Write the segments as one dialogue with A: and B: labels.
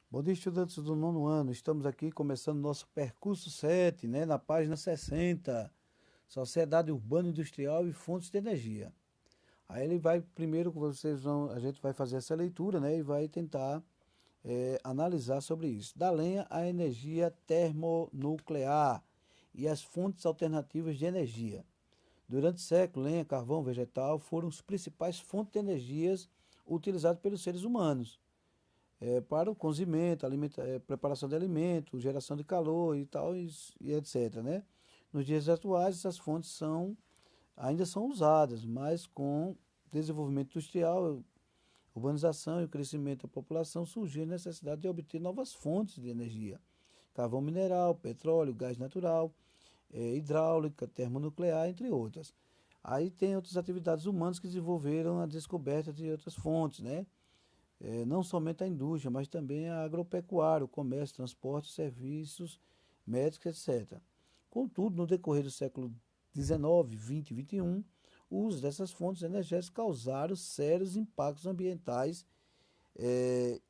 A: Bom dia, estudantes do nono ano. Estamos aqui começando nosso percurso 7, né, na página 60, Sociedade Urbana Industrial e Fontes de Energia. Aí ele vai, primeiro, a gente vai fazer essa leitura, né, e vai tentar analisar sobre isso. Da lenha à energia termonuclear e as fontes alternativas de energia. Durante séculos, lenha, carvão, vegetal foram os principais fontes de energias utilizadas pelos seres humanos para o cozimento, preparação de alimentos, geração de calor e tal, e etc. Né? Nos dias atuais, essas fontes ainda são usadas, mas com desenvolvimento industrial, urbanização e o crescimento da população, surgiu a necessidade de obter novas fontes de energia. Carvão mineral, petróleo, gás natural, hidráulica, termonuclear, entre outras. Aí tem outras atividades humanas que desenvolveram a descoberta de outras fontes, né? Não somente a indústria, mas também a agropecuária, o comércio, transporte, serviços, médicos, etc. Contudo, no decorrer do século XIX, XX e XXI, o uso dessas fontes energéticas causaram sérios impactos ambientais, eh,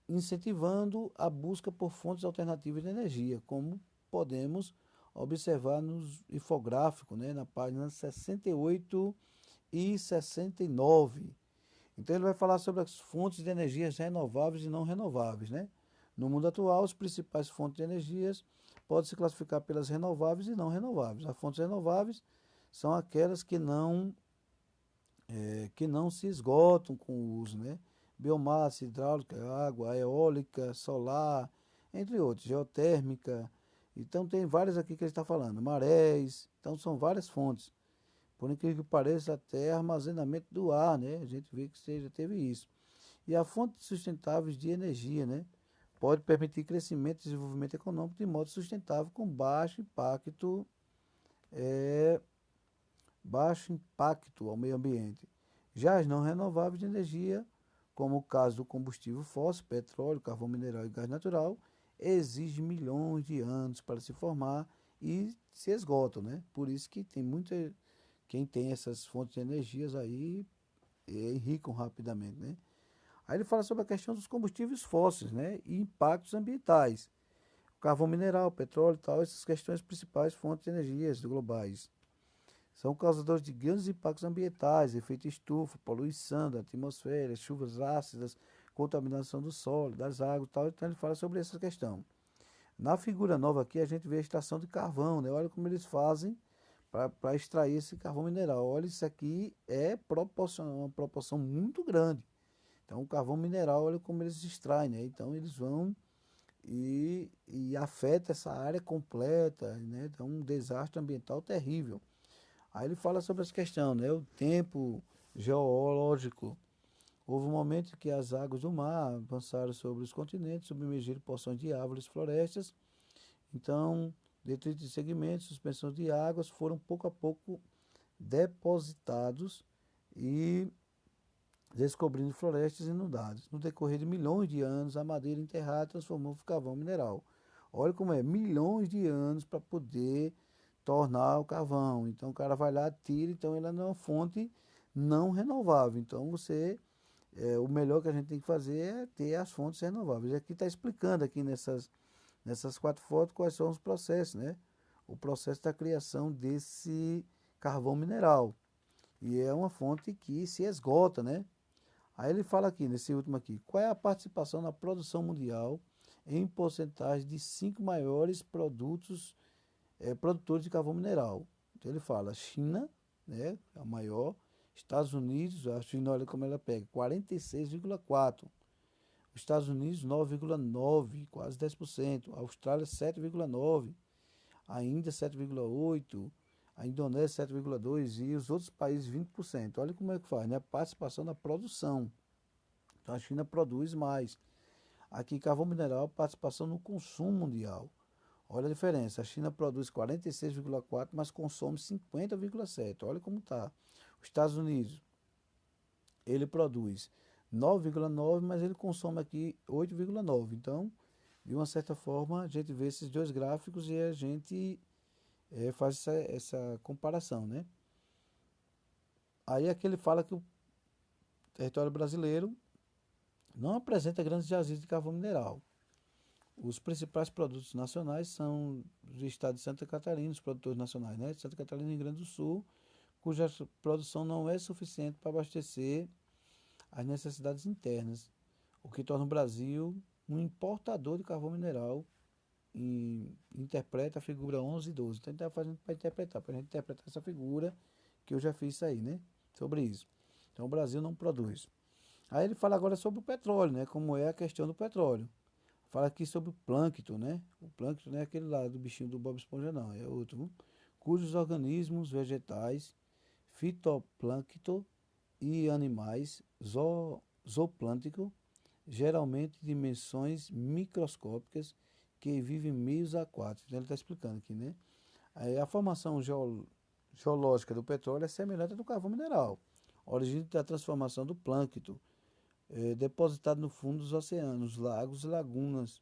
A: incentivando a busca por fontes alternativas de energia, como podemos observar nos infográficos, né, na página 68 e 69. Então ele vai falar sobre as fontes de energias renováveis e não renováveis, né? No mundo atual, as principais fontes de energias podem se classificar pelas renováveis e não renováveis. As fontes renováveis são aquelas que não se esgotam com o uso, né? Biomassa, hidráulica, água, eólica, solar, entre outros, geotérmica. Então tem várias aqui que ele está falando, marés, então são várias fontes. Por incrível que pareça, até armazenamento do ar, né? A gente vê que seja, teve isso. E a fontes sustentáveis de energia, né? Pode permitir crescimento e desenvolvimento econômico de modo sustentável com é, baixo impacto ao meio ambiente. Já as não renováveis de energia, como o caso do combustível fóssil, petróleo, carvão mineral e gás natural, exigem milhões de anos para se formar e se esgotam, né? Por isso que tem muita quem tem essas fontes de energias aí enricam rapidamente, né? Aí ele fala sobre a questão dos combustíveis fósseis, né? E impactos ambientais. O carvão mineral, petróleo e tal, essas questões principais fontes de energias globais. São causadores de grandes impactos ambientais, efeito estufa, poluição da atmosfera, chuvas ácidas, contaminação do solo, das águas e tal. Então ele fala sobre essa questão. Na figura nova aqui a gente vê a extração de carvão, né? Olha como eles fazem para extrair esse carvão mineral. Olha, isso aqui é uma proporção muito grande. Então, o carvão mineral, olha como eles extraem, né? Então, eles vão e afeta essa área completa, né? Então, um desastre ambiental terrível. Aí ele fala sobre essa questão, né? O tempo geológico. Houve um momento em que as águas do mar avançaram sobre os continentes, submergiram porções de árvores, florestas. Então, detritos de segmentos, suspensões de águas foram pouco a pouco depositados e descobrindo florestas inundadas. No decorrer de milhões de anos, a madeira enterrada transformou o carvão mineral. Olha como é, milhões de anos para poder tornar o carvão. Então o cara vai lá, tira, então ele é uma fonte não renovável. Então o melhor que a gente tem que fazer é ter as fontes renováveis. E aqui está explicando aqui nessas quatro fotos quais são os processos, né? O processo da criação desse carvão mineral. E é uma fonte que se esgota, né? Aí ele fala aqui, nesse último aqui, qual é a participação na produção mundial em porcentagem de cinco maiores produtores de carvão mineral. Então ele fala China, né, a maior, Estados Unidos, a China, olha como ela pega, 46,4%. Os Estados Unidos, 9,9%, quase 10%. A Austrália, 7,9%. A Índia, 7,8%. A Indonésia, 7,2%. E os outros países, 20%. Olha como é que faz, né? A participação na produção. Então a China produz mais. Aqui, carvão mineral, participação no consumo mundial. Olha a diferença. A China produz 46,4, mas consome 50,7. Olha como está. Os Estados Unidos, ele produz 9,9, mas ele consome aqui 8,9. Então, de uma certa forma, a gente vê esses dois gráficos e a gente faz essa comparação, né? Aí aqui ele fala que o território brasileiro não apresenta grandes jazidas de carvão mineral. Os principais produtos nacionais são do estado de Santa Catarina, os produtores nacionais, né? Santa Catarina e Rio Grande do Sul, cuja produção não é suficiente para abastecer as necessidades internas, o que torna o Brasil um importador de carvão mineral e interpreta a figura 11 e 12. Então, a gente está fazendo para interpretar, para a gente interpretar essa figura que eu já fiz isso aí, né? Sobre isso. Então, o Brasil não produz. Aí ele fala agora sobre o petróleo, né? Como é a questão do petróleo. Fala aqui sobre o plâncton, né? O plâncton não é aquele lá do bichinho do Bob Esponja, não, é outro, viu? Cujos organismos vegetais, fitoplâncton e animais zooplâncton, geralmente de dimensões microscópicas, que vivem em meios aquáticos. Então ele está explicando aqui, né? Aí a formação geológica do petróleo é semelhante à do carvão mineral. A origem da transformação do plâncton depositado no fundo dos oceanos, lagos e lagunas,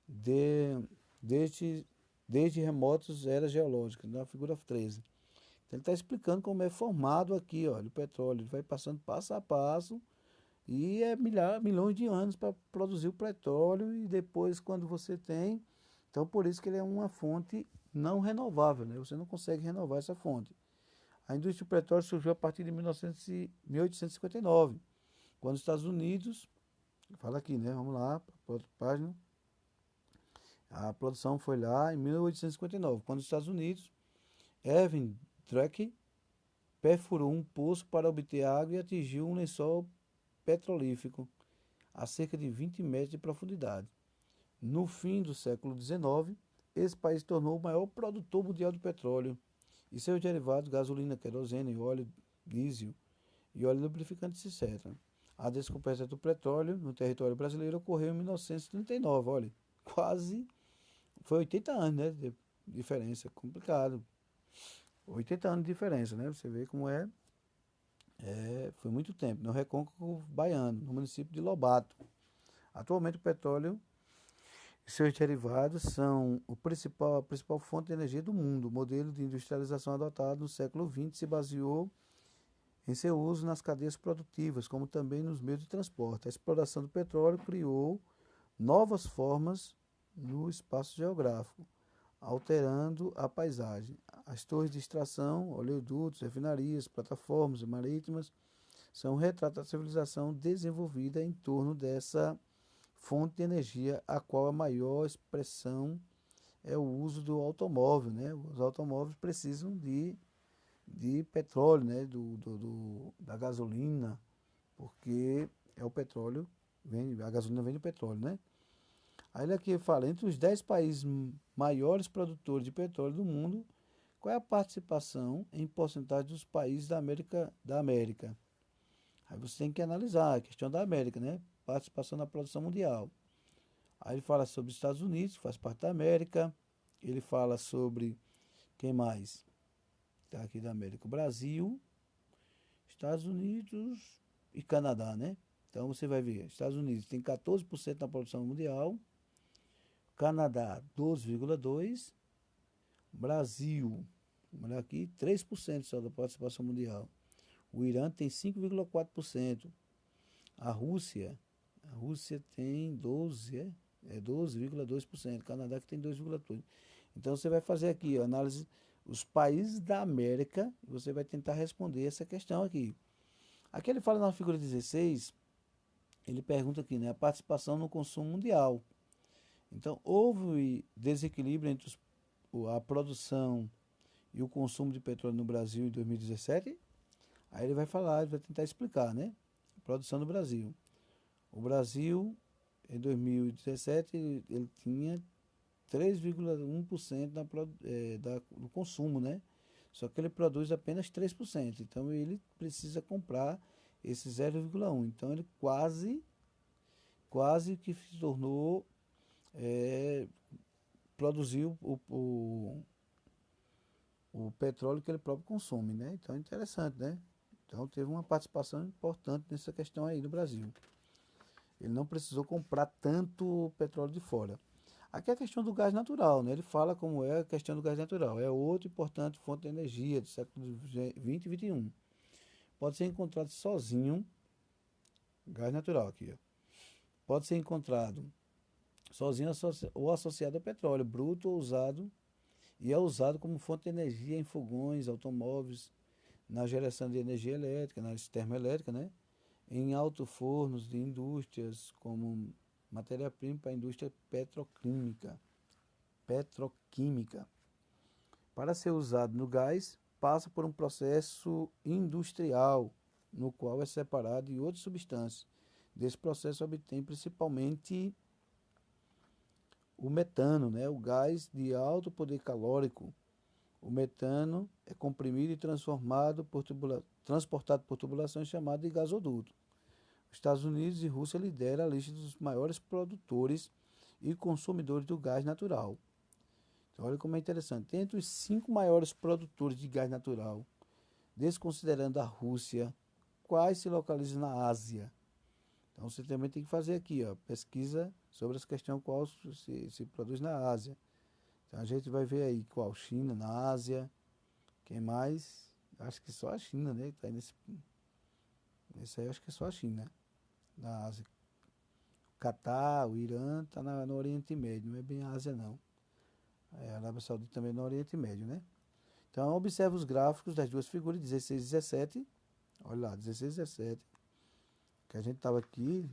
A: de, desde, desde remotas eras geológicas, na figura 13. Então, ele está explicando como é formado aqui, olha, o petróleo. Ele vai passando passo a passo e é milhões de anos para produzir o petróleo e depois quando você tem. Então, por isso que ele é uma fonte não renovável, né? Você não consegue renovar essa fonte. A indústria do petróleo surgiu a partir de 1859, quando os Estados Unidos, fala aqui, né? Vamos lá, para outra página. A produção foi lá em 1859, quando os Estados Unidos, Erwin Drake, perfurou um poço para obter água e atingiu um lençol petrolífero a cerca de 20 metros de profundidade. No fim do século XIX, esse país tornou o maior produtor mundial de petróleo e seus derivados, gasolina, querosene, óleo diesel e óleo lubrificante, etc. A descoberta do petróleo no território brasileiro ocorreu em 1939, olha, quase, foi 80 anos, né, de diferença, complicado. 80 anos de diferença, né, você vê como foi muito tempo, no Recôncavo Baiano, no município de Lobato. Atualmente o petróleo e seus derivados são a principal fonte de energia do mundo. O modelo de industrialização adotado no século XX se baseou em seu uso nas cadeias produtivas, como também nos meios de transporte. A exploração do petróleo criou novas formas no espaço geográfico, alterando a paisagem. As torres de extração, oleodutos, refinarias, plataformas marítimas são um retrato da civilização desenvolvida em torno dessa fonte de energia, a qual a maior expressão é o uso do automóvel, né? Os automóveis precisam de petróleo, né? Da gasolina, porque é o petróleo, a gasolina vem do petróleo, né? Aí ele aqui fala, entre os 10 países maiores produtores de petróleo do mundo, qual é a participação em porcentagem dos países da América? Aí você tem que analisar a questão da América, né? Participação na produção mundial. Aí ele fala sobre os Estados Unidos, que faz parte da América. Ele fala sobre quem mais? Está aqui da América. O Brasil, Estados Unidos e Canadá, né? Então você vai ver, Estados Unidos tem 14% na produção mundial, Canadá 12,2%, Brasil, olha aqui, 3% só da participação mundial. O Irã tem 5,4%. A Rússia tem 12,2%. Canadá que tem 2,2%. Então você vai fazer aqui, ó, análise os países da América, e você vai tentar responder essa questão aqui. Aqui ele fala na figura 16, ele pergunta aqui, né, a participação no consumo mundial. Então, houve desequilíbrio entre a produção e o consumo de petróleo no Brasil em 2017? Aí ele vai falar, ele vai tentar explicar, né? A produção do Brasil. O Brasil, em 2017, ele tinha 3,1% do consumo, né? Só que ele produz apenas 3%. Então ele precisa comprar esse 0,1%. Então ele quase que se tornou, produziu o petróleo que ele próprio consome, né? Então é interessante, né? Então teve uma participação importante nessa questão aí no Brasil. Ele não precisou comprar tanto petróleo de fora. Aqui é a questão do gás natural, né? Ele fala como é a questão do gás natural. É outra importante fonte de energia do século XX e XXI. Pode ser encontrado sozinho, gás natural aqui, ó. pode ser encontrado sozinho ou associado ao petróleo, bruto ou usado, e é usado como fonte de energia em fogões, automóveis, na geração de energia elétrica, nas termoelétricas, né? Em alto-fornos de indústrias, como matéria-prima para a indústria petroquímica. Petroquímica. Para ser usado no gás, passa por um processo industrial, no qual é separado de outras substâncias. Desse processo obtém principalmente o metano, né? O gás de alto poder calórico. O metano é comprimido e transportado por tubulações chamadas de gasoduto. Os Estados Unidos e Rússia lideram a lista dos maiores produtores e consumidores do gás natural. Então, olha como é interessante. Entre os 5 maiores produtores de gás natural, desconsiderando a Rússia, quais se localizam na Ásia? Então, você também tem que fazer aqui, ó, pesquisa sobre essa questão qual se produz na Ásia. Então, a gente vai ver aí qual China, na Ásia, quem mais? Acho que só a China, né? Tá aí nesse aí acho que é só a China, na Ásia. O Catar, o Irã, está no Oriente Médio, não é bem a Ásia, não. A Arábia Saudita também no Oriente Médio, né? Então, observe os gráficos das duas figuras, 16 e 17. Olha lá, 16 e 17. Que a gente estava aqui,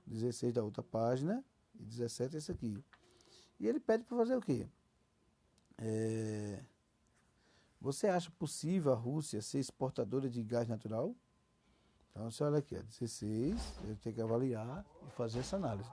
A: 16 da outra página e 17 esse aqui. E ele pede para fazer o quê? Você acha possível a Rússia ser exportadora de gás natural? Então, você olha aqui, 16, eu tenho que avaliar e fazer essa análise.